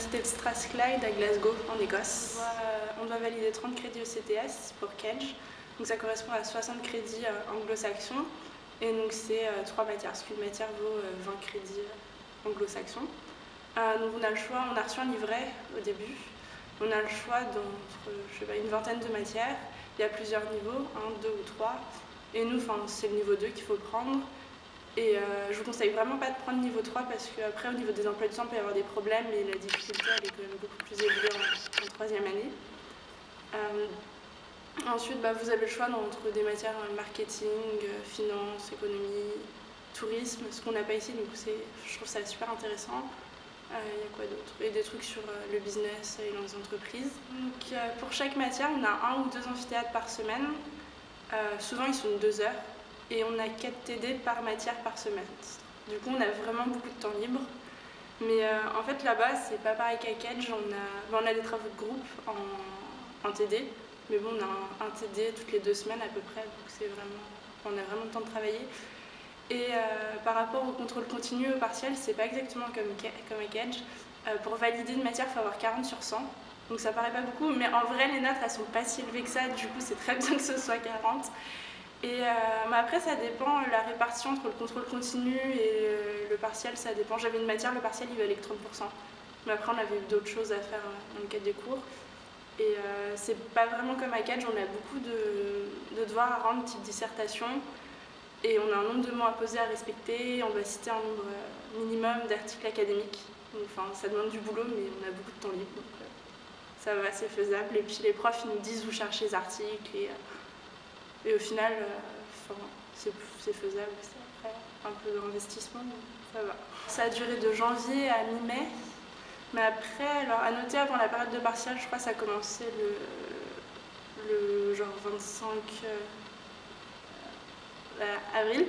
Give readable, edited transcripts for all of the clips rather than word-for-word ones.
l'université de Strathclyde à Glasgow, en Écosse. On doit valider 30 crédits ECTS pour Kedge, donc ça correspond à 60 crédits anglo-saxons, et donc c'est 3 matières, parce qu'une matière vaut 20 crédits anglo-saxons. Donc on a le choix, on a reçu un livret au début, on a le choix d'entre une vingtaine de matières, il y a plusieurs niveaux, 1, 2 ou 3, et nous c'est le niveau 2 qu'il faut prendre. Et je vous conseille vraiment pas de prendre niveau 3 parce qu'après au niveau des emplois du temps il peut y avoir des problèmes et la difficulté elle est quand même beaucoup plus élevée en troisième année. Ensuite vous avez le choix entre des matières marketing, finance, économie, tourisme, ce qu'on n'a pas ici, donc je trouve ça super intéressant. Il y a quoi d'autre? Et des trucs sur le business et les entreprises. Donc pour chaque matière on a 1 ou 2 amphithéâtres par semaine, souvent ils sont de 2 heures. Et on a 4 TD par matière par semestre. Du coup, on a vraiment beaucoup de temps libre. Mais en fait, là-bas, c'est pas pareil qu'à Kedge. On a des travaux de groupe en TD. Mais bon, on a un TD toutes les 2 semaines à peu près. Donc on a vraiment le temps de travailler. Et par rapport au contrôle continu et au partiel, c'est pas exactement comme à Kedge. Pour valider une matière, il faut avoir 40 sur 100. Donc ça paraît pas beaucoup. Mais en vrai, les notes, elles sont pas si élevées que ça. Du coup, c'est très bien que ce soit 40. Et après, ça dépend, la répartition entre le contrôle continu et le partiel, ça dépend. J'avais une matière, le partiel, il valait que 30%. Mais après, on avait d'autres choses à faire dans le cadre des cours. Et c'est pas vraiment comme à Kedge, on a beaucoup de devoirs à rendre, type dissertation. Et on a un nombre de mots à poser, à respecter. On doit citer un nombre minimum d'articles académiques. Enfin, ça demande du boulot, mais on a beaucoup de temps libre. Donc ça va, c'est faisable. Et puis les profs, ils nous disent où chercher les articles. Et au final, c'est faisable, c'est après un peu d'investissement, mais ça va. Ça a duré de janvier à mi-mai, mais après, alors à noter avant la période de partiel, je crois que ça a commencé le genre 25 avril.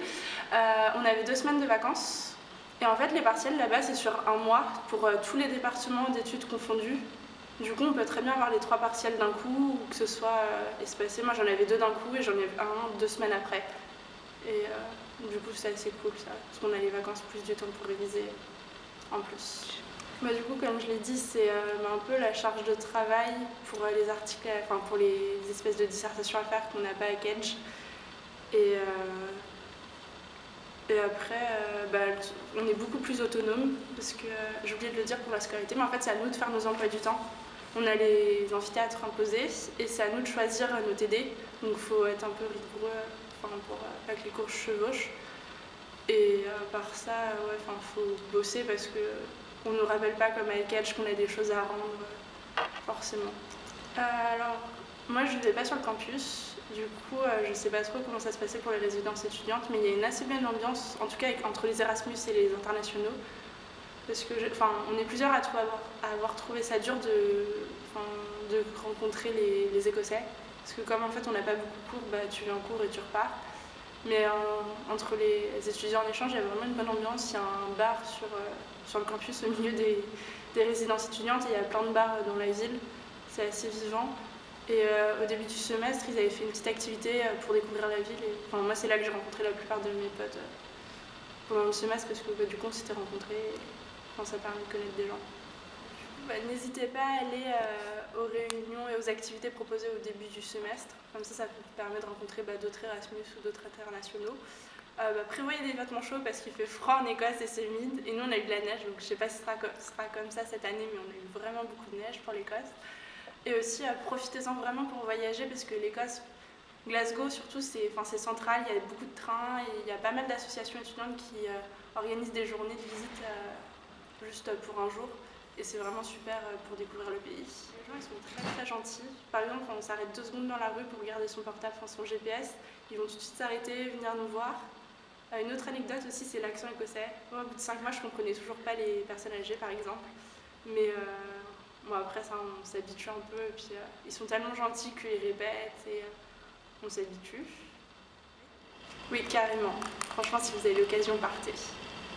On avait 2 semaines de vacances, et en fait les partiels là-bas c'est sur 1 mois pour tous les départements d'études confondus. Du coup, on peut très bien avoir les 3 partiels d'un coup, ou que ce soit espacé. Moi, j'en avais 2 d'un coup et j'en ai un 2 semaines après. Et du coup, c'est assez cool ça, parce qu'on a les vacances plus du temps pour réviser en plus. Du coup, comme je l'ai dit, c'est un peu la charge de travail pour les articles, pour les espèces de dissertations à faire qu'on n'a pas à Kedge. Et après, on est beaucoup plus autonome, parce que j'ai oublié de le dire pour la scolarité, mais en fait, c'est à nous de faire nos emplois du temps. On a les amphithéâtres imposés et c'est à nous de choisir nos TD. Donc il faut être un peu rigoureux pour pas que les cours chevauchent. Et par ça, faut bosser parce qu'on ne nous rappelle pas comme à Kedge qu'on a des choses à rendre forcément. Alors, moi je ne vais pas sur le campus. Du coup, je ne sais pas trop comment ça se passait pour les résidences étudiantes, mais il y a une assez bonne ambiance, en tout cas entre les Erasmus et les internationaux. Parce que on est plusieurs à avoir trouvé ça dur de rencontrer les Écossais. Parce que comme en fait on n'a pas beaucoup de cours, tu viens en cours et tu repars. Mais entre les étudiants en échange, il y a vraiment une bonne ambiance. Il y a un bar sur le campus au milieu des résidences étudiantes et il y a plein de bars dans la ville. C'est assez vivant. Et au début du semestre, ils avaient fait une petite activité pour découvrir la ville. Et, moi, c'est là que j'ai rencontré la plupart de mes potes pendant le semestre parce que du coup, on s'était rencontrés. Ça permet de connaître des gens. N'hésitez pas à aller aux réunions et aux activités proposées au début du semestre. Comme ça vous permet de rencontrer d'autres Erasmus ou d'autres internationaux. Prévoyez des vêtements chauds parce qu'il fait froid en Écosse et c'est humide. Et nous, on a eu de la neige, donc je ne sais pas si ce sera comme ça cette année, mais on a eu vraiment beaucoup de neige pour l'Écosse. Et aussi, profitez-en vraiment pour voyager parce que l'Écosse, Glasgow surtout, c'est central, il y a beaucoup de trains et il y a pas mal d'associations étudiantes qui organisent des journées de visite juste pour un jour. Et c'est vraiment super pour découvrir le pays. Les gens, ils sont très très gentils. Par exemple, quand on s'arrête 2 secondes dans la rue pour regarder son portable, son GPS, ils vont tout de suite s'arrêter, venir nous voir. Une autre anecdote aussi, c'est l'accent écossais. Moi, au bout de 5 mois, je ne comprenais toujours pas les personnes âgées, par exemple. Mais après, ça, on s'habitue un peu. Et puis, ils sont tellement gentils qu'ils répètent et on s'habitue. Oui, carrément. Franchement, si vous avez l'occasion, partez.